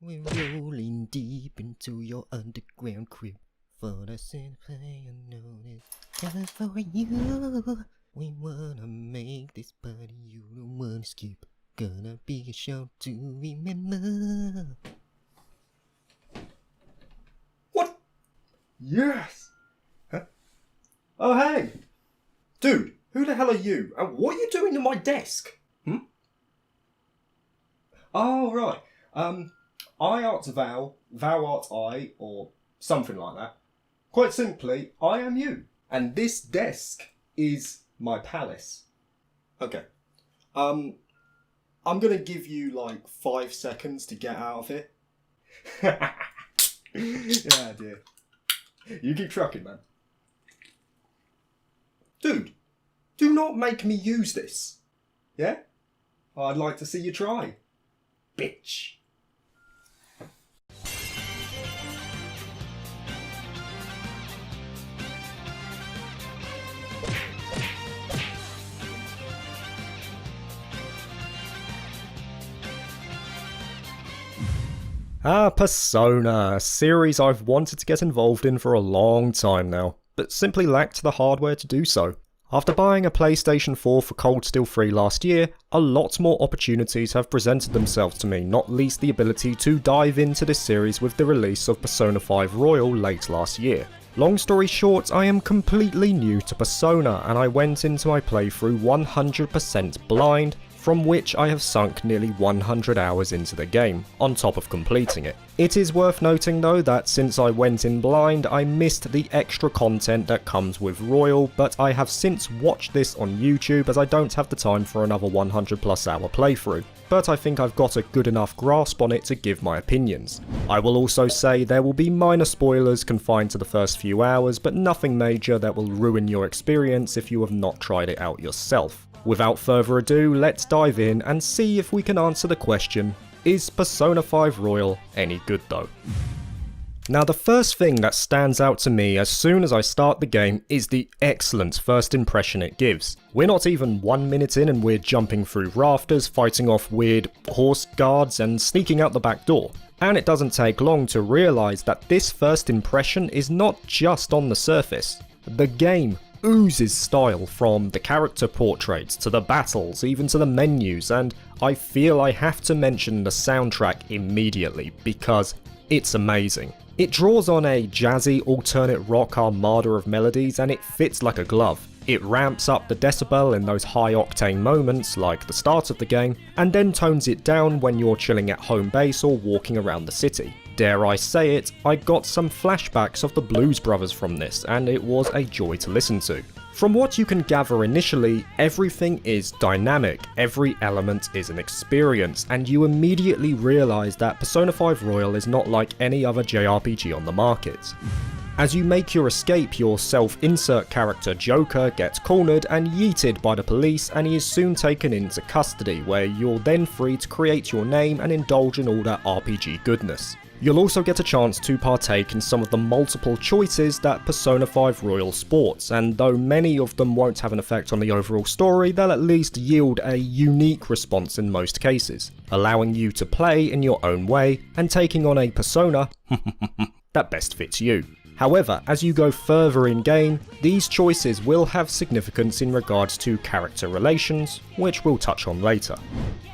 We're rolling deep into your underground crib. For the same play unnoticed. Just for you. We wanna make this party you don't wanna skip. Gonna be a show to remember. What? Yes! Huh? Oh, hey! Dude, who the hell are you? And what are you doing to my desk? Oh, right. I art thou, thou art I, or something like that. Quite simply, I am you. And this desk is my palace. Okay. I'm gonna give you like 5 seconds to get out of here. Yeah, dear. You keep trucking, man. Dude, do not make me use this. Yeah? I'd like to see you try. Bitch. Persona, a series I've wanted to get involved in for a long time now, but simply lacked the hardware to do so. After buying a PlayStation 4 for Cold Steel 3 last year, a lot more opportunities have presented themselves to me, not least the ability to dive into this series with the release of Persona 5 Royal late last year. Long story short, I am completely new to Persona, and I went into my playthrough 100% blind, from which I have sunk nearly 100 hours into the game, on top of completing it. It is worth noting though that since I went in blind, I missed the extra content that comes with Royal, but I have since watched this on YouTube as I don't have the time for another 100+ hour playthrough. But I think I've got a good enough grasp on it to give my opinions. I will also say there will be minor spoilers confined to the first few hours, but nothing major that will ruin your experience if you have not tried it out yourself. Without further ado, let's dive in and see if we can answer the question, is Persona 5 Royal any good though? Now the first thing that stands out to me as soon as I start the game is the excellent first impression it gives. We're not even 1 minute in and we're jumping through rafters, fighting off weird horse guards and sneaking out the back door. And it doesn't take long to realise that this first impression is not just on the surface. The game oozes style, from the character portraits to the battles, even to the menus, and I feel I have to mention the soundtrack immediately because it's amazing. It draws on a jazzy alternate rock armada of melodies and it fits like a glove. It ramps up the decibel in those high octane moments like the start of the game, and then tones it down when you're chilling at home base or walking around the city. Dare I say it, I got some flashbacks of the Blues Brothers from this, and it was a joy to listen to. From what you can gather initially, everything is dynamic, every element is an experience, and you immediately realise that Persona 5 Royal is not like any other JRPG on the market. As you make your escape, your self-insert character Joker gets cornered and yeeted by the police, and he is soon taken into custody, where you're then free to create your name and indulge in all that RPG goodness. You'll also get a chance to partake in some of the multiple choices that Persona 5 Royal sports, and though many of them won't have an effect on the overall story, they'll at least yield a unique response in most cases, allowing you to play in your own way and taking on a persona that best fits you. However, as you go further in game, these choices will have significance in regards to character relations, which we'll touch on later.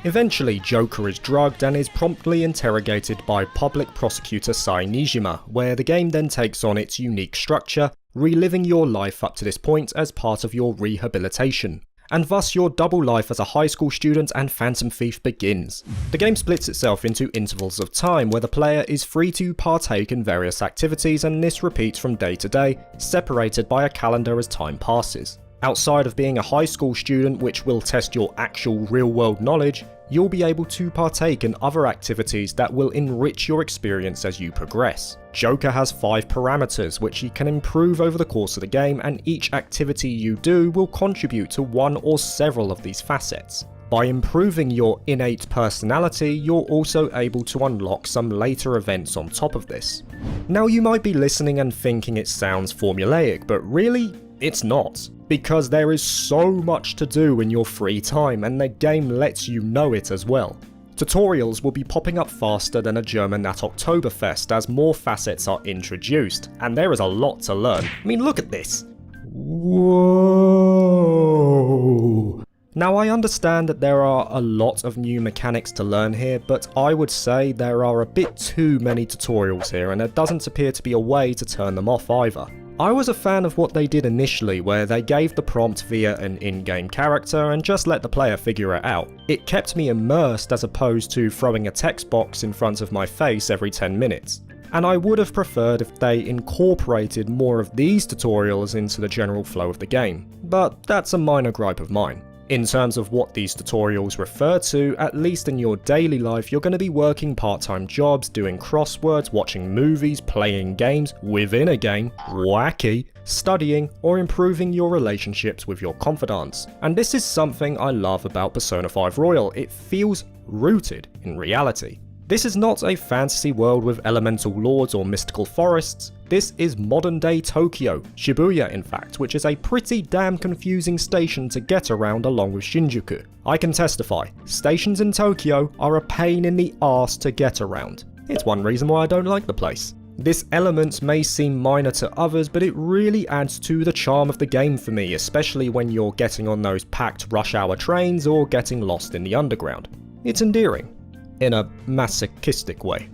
Eventually, Joker is drugged and is promptly interrogated by public prosecutor Sai Nijima, where the game then takes on its unique structure, reliving your life up to this point as part of your rehabilitation. And thus your double life as a high school student and phantom thief begins. The game splits itself into intervals of time where the player is free to partake in various activities, and this repeats from day to day, separated by a calendar as time passes. Outside of being a high school student, which will test your actual real world knowledge, you'll be able to partake in other activities that will enrich your experience as you progress. Joker has 5 parameters which he can improve over the course of the game, and each activity you do will contribute to one or several of these facets. By improving your innate personality, you're also able to unlock some later events on top of this. Now you might be listening and thinking it sounds formulaic, but really, it's not. Because there is so much to do in your free time, and the game lets you know it as well. Tutorials will be popping up faster than a German at Oktoberfest as more facets are introduced, and there is a lot to learn. I mean, look at this. Whoa! Now, I understand that there are a lot of new mechanics to learn here, but I would say there are a bit too many tutorials here, and there doesn't appear to be a way to turn them off either. I was a fan of what they did initially, where they gave the prompt via an in-game character and just let the player figure it out. It kept me immersed as opposed to throwing a text box in front of my face every 10 minutes. And I would have preferred if they incorporated more of these tutorials into the general flow of the game, but that's a minor gripe of mine. In terms of what these tutorials refer to, at least in your daily life, you're going to be working part-time jobs, doing crosswords, watching movies, playing games within a game, wacky, studying, or improving your relationships with your confidants. And this is something I love about Persona 5 Royal. It feels rooted in reality. This is not a fantasy world with elemental lords or mystical forests. This is modern day Tokyo, Shibuya in fact, which is a pretty damn confusing station to get around along with Shinjuku. I can testify, stations in Tokyo are a pain in the arse to get around. It's one reason why I don't like the place. This element may seem minor to others, but it really adds to the charm of the game for me, especially when you're getting on those packed rush hour trains or getting lost in the underground. It's endearing. In a masochistic way.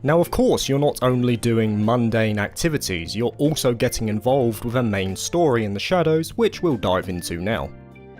Now, of course, you're not only doing mundane activities, you're also getting involved with a main story in the shadows, which we'll dive into now.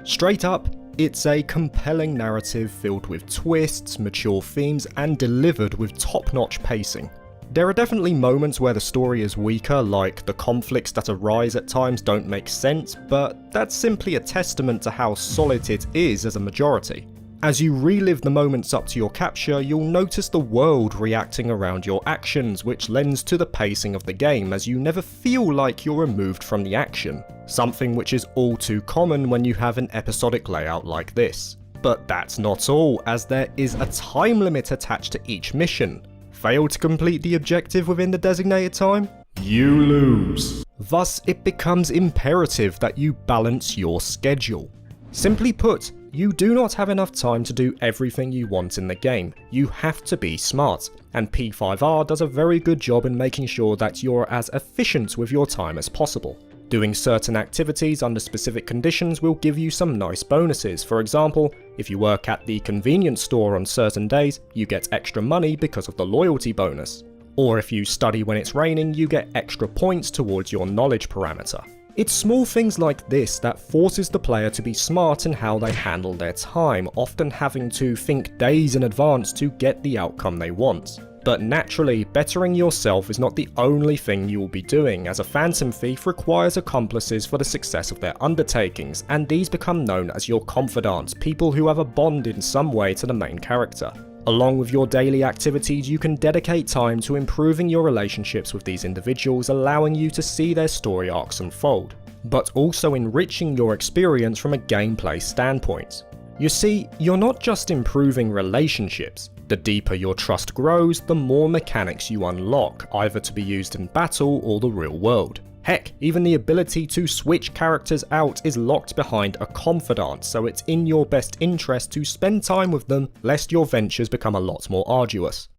Straight up, it's a compelling narrative filled with twists, mature themes, and delivered with top-notch pacing. There are definitely moments where the story is weaker, like the conflicts that arise at times don't make sense, but that's simply a testament to how solid it is as a majority. As you relive the moments up to your capture, you'll notice the world reacting around your actions, which lends to the pacing of the game as you never feel like you're removed from the action, something which is all too common when you have an episodic layout like this. But that's not all, as there is a time limit attached to each mission. Fail to complete the objective within the designated time? You lose. Thus, it becomes imperative that you balance your schedule. Simply put, you do not have enough time to do everything you want in the game. You have to be smart, and P5R does a very good job in making sure that you're as efficient with your time as possible. Doing certain activities under specific conditions will give you some nice bonuses. For example, if you work at the convenience store on certain days, you get extra money because of the loyalty bonus. Or if you study when it's raining, you get extra points towards your knowledge parameter. It's small things like this that forces the player to be smart in how they handle their time, often having to think days in advance to get the outcome they want. But naturally, bettering yourself is not the only thing you will be doing, as a phantom thief requires accomplices for the success of their undertakings, and these become known as your confidants, people who have a bond in some way to the main character. Along with your daily activities, you can dedicate time to improving your relationships with these individuals, allowing you to see their story arcs unfold, but also enriching your experience from a gameplay standpoint. You see, you're not just improving relationships. The deeper your trust grows, the more mechanics you unlock, either to be used in battle or the real world. Heck, even the ability to switch characters out is locked behind a confidant, so it's in your best interest to spend time with them, lest your ventures become a lot more arduous.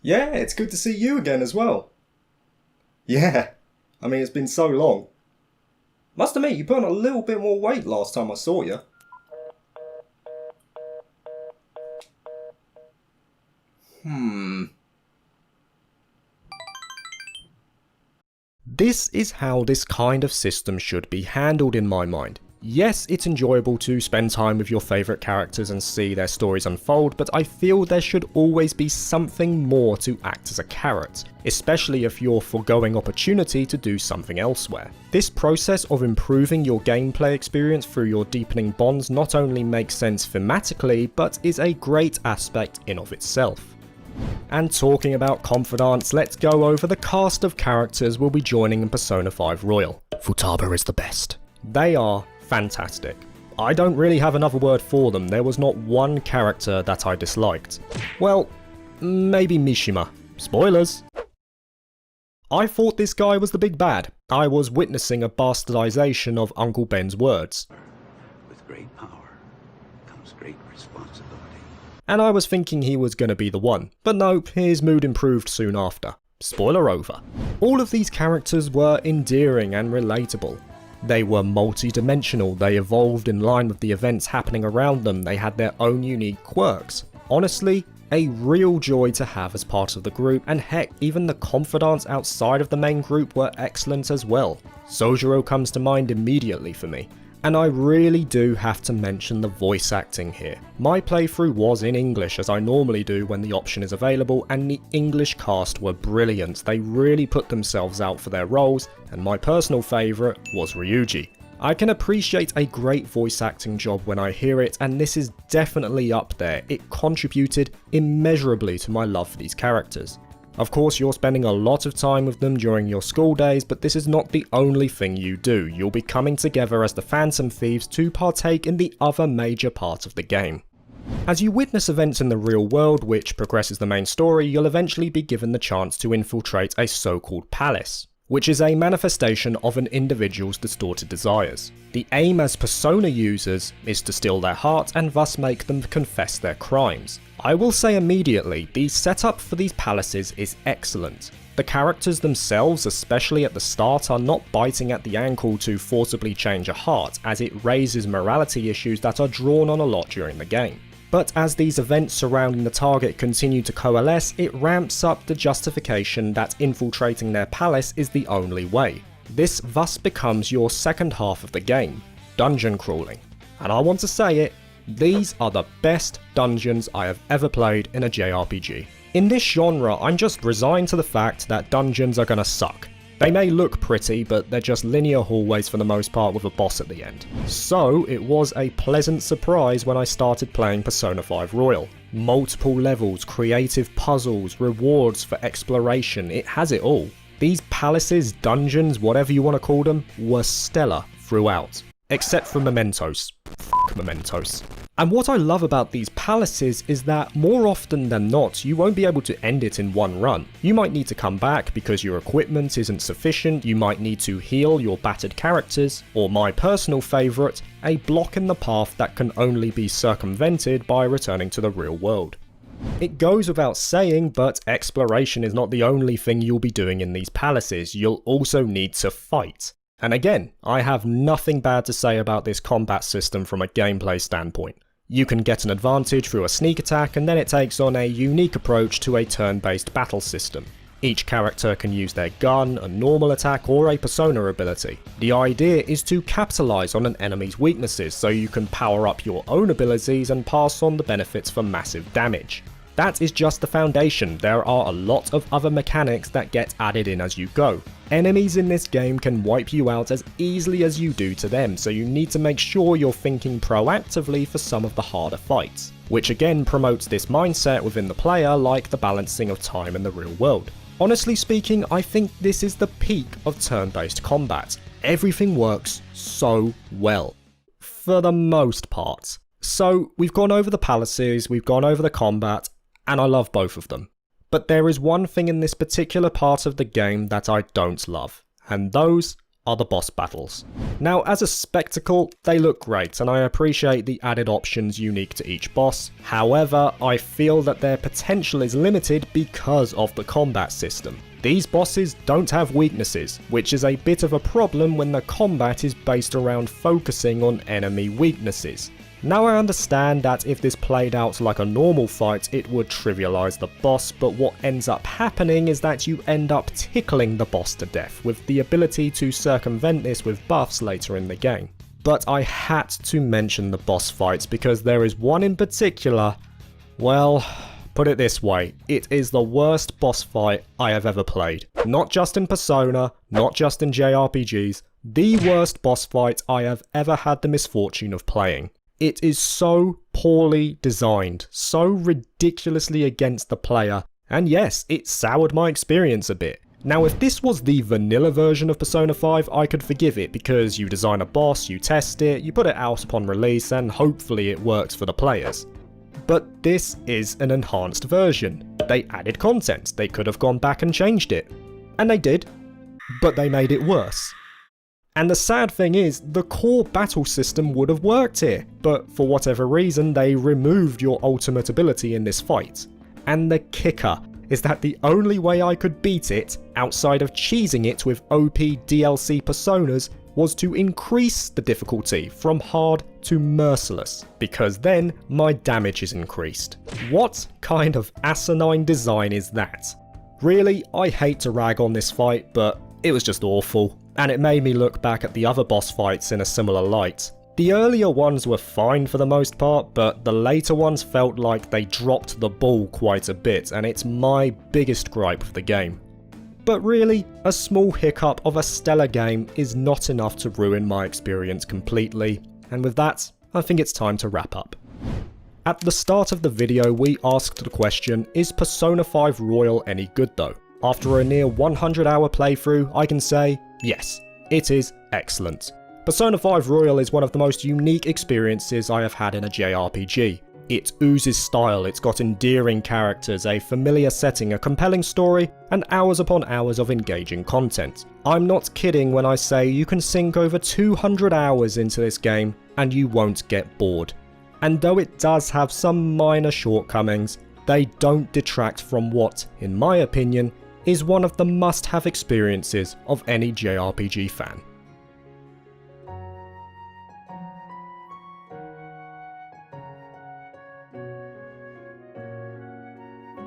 Yeah, it's good to see you again as well. Yeah, I mean, it's been so long. Must admit, you put on a little bit more weight last time I saw you. This is how this kind of system should be handled in my mind. Yes, it's enjoyable to spend time with your favourite characters and see their stories unfold, but I feel there should always be something more to act as a carrot, especially if you're foregoing opportunity to do something elsewhere. This process of improving your gameplay experience through your deepening bonds not only makes sense thematically, but is a great aspect in of itself. And talking about confidants, let's go over the cast of characters we'll be joining in Persona 5 Royal. Futaba is the best. They are fantastic. I don't really have another word for them. There was not one character that I disliked. Well, maybe Mishima. Spoilers! I thought this guy was the big bad. I was witnessing a bastardization of Uncle Ben's words. With great power comes great responsibility. and I was thinking he was gonna be the one, but nope, his mood improved soon after. Spoiler over. All of these characters were endearing and relatable. They were multi-dimensional, they evolved in line with the events happening around them, they had their own unique quirks. Honestly, a real joy to have as part of the group, and heck, even the confidants outside of the main group were excellent as well. Sojiro comes to mind immediately for me. And I really do have to mention the voice acting here. My playthrough was in English as I normally do when the option is available, and the English cast were brilliant. They really put themselves out for their roles, and my personal favourite was Ryuji. I can appreciate a great voice acting job when I hear it, and this is definitely up there. It contributed immeasurably to my love for these characters. Of course, you're spending a lot of time with them during your school days, but this is not the only thing you do. You'll be coming together as the Phantom Thieves to partake in the other major part of the game. As you witness events in the real world which progresses the main story, you'll eventually be given the chance to infiltrate a so-called palace, which is a manifestation of an individual's distorted desires. The aim as Persona users is to steal their heart and thus make them confess their crimes. I will say immediately, the setup for these palaces is excellent. The characters themselves, especially at the start, are not biting at the ankle to forcibly change a heart, as it raises morality issues that are drawn on a lot during the game. But as these events surrounding the target continue to coalesce, it ramps up the justification that infiltrating their palace is the only way. This thus becomes your second half of the game, dungeon crawling. And I want to say it, these are the best dungeons I have ever played in a JRPG. In this genre, I'm just resigned to the fact that dungeons are gonna suck. They may look pretty, but they're just linear hallways for the most part with a boss at the end. So it was a pleasant surprise when I started playing Persona 5 Royal. Multiple levels, creative puzzles, rewards for exploration, it has it all. These palaces, dungeons, whatever you want to call them, were stellar throughout. Except for Mementos. F*** Mementos. And what I love about these palaces is that more often than not, you won't be able to end it in one run. You might need to come back because your equipment isn't sufficient, you might need to heal your battered characters, or my personal favourite, a block in the path that can only be circumvented by returning to the real world. It goes without saying, but exploration is not the only thing you'll be doing in these palaces, you'll also need to fight. And again, I have nothing bad to say about this combat system from a gameplay standpoint. You can get an advantage through a sneak attack, and then it takes on a unique approach to a turn-based battle system. Each character can use their gun, a normal attack, or a persona ability. The idea is to capitalize on an enemy's weaknesses so you can power up your own abilities and pass on the benefits for massive damage. That is just the foundation, there are a lot of other mechanics that get added in as you go. Enemies in this game can wipe you out as easily as you do to them, so you need to make sure you're thinking proactively for some of the harder fights, which again promotes this mindset within the player like the balancing of time in the real world. Honestly speaking, I think this is the peak of turn-based combat. Everything works so well, for the most part. So we've gone over the palaces, we've gone over the combat, and I love both of them. But there is one thing in this particular part of the game that I don't love, and those are the boss battles. Now, as a spectacle, they look great, and I appreciate the added options unique to each boss. However, I feel that their potential is limited because of the combat system. These bosses don't have weaknesses, which is a bit of a problem when the combat is based around focusing on enemy weaknesses. Now I understand that if this played out like a normal fight, it would trivialize the boss, but what ends up happening is that you end up tickling the boss to death, with the ability to circumvent this with buffs later in the game. But I had to mention the boss fights because there is one in particular, well, put it this way, it is the worst boss fight I have ever played. Not just in Persona, not just in JRPGs, the worst boss fight I have ever had the misfortune of playing. It is so poorly designed, so ridiculously against the player, and yes, it soured my experience a bit. Now if this was the vanilla version of Persona 5, I could forgive it because you design a boss, you test it, you put it out upon release, and hopefully it works for the players. But this is an enhanced version. They added content, they could have gone back and changed it. And they did, but they made it worse. And the sad thing is, the core battle system would have worked here, but for whatever reason they removed your ultimate ability in this fight. And the kicker is that the only way I could beat it, outside of cheesing it with OP DLC personas, was to increase the difficulty from hard to merciless, because then my damage is increased. What kind of asinine design is that? Really, I hate to rag on this fight, but it was just awful, and it made me look back at the other boss fights in a similar light. The earlier ones were fine for the most part, but the later ones felt like they dropped the ball quite a bit, and it's my biggest gripe with the game. But really, a small hiccup of a stellar game is not enough to ruin my experience completely, and with that, I think it's time to wrap up. At the start of the video we asked the question, is Persona 5 Royal any good though? After a near 100-hour playthrough, I can say, yes, it is excellent. Persona 5 Royal is one of the most unique experiences I have had in a JRPG. It oozes style, it's got endearing characters, a familiar setting, a compelling story, and hours upon hours of engaging content. I'm not kidding when I say you can sink over 200 hours into this game and you won't get bored. And though it does have some minor shortcomings, they don't detract from what, in my opinion, is one of the must-have experiences of any JRPG fan.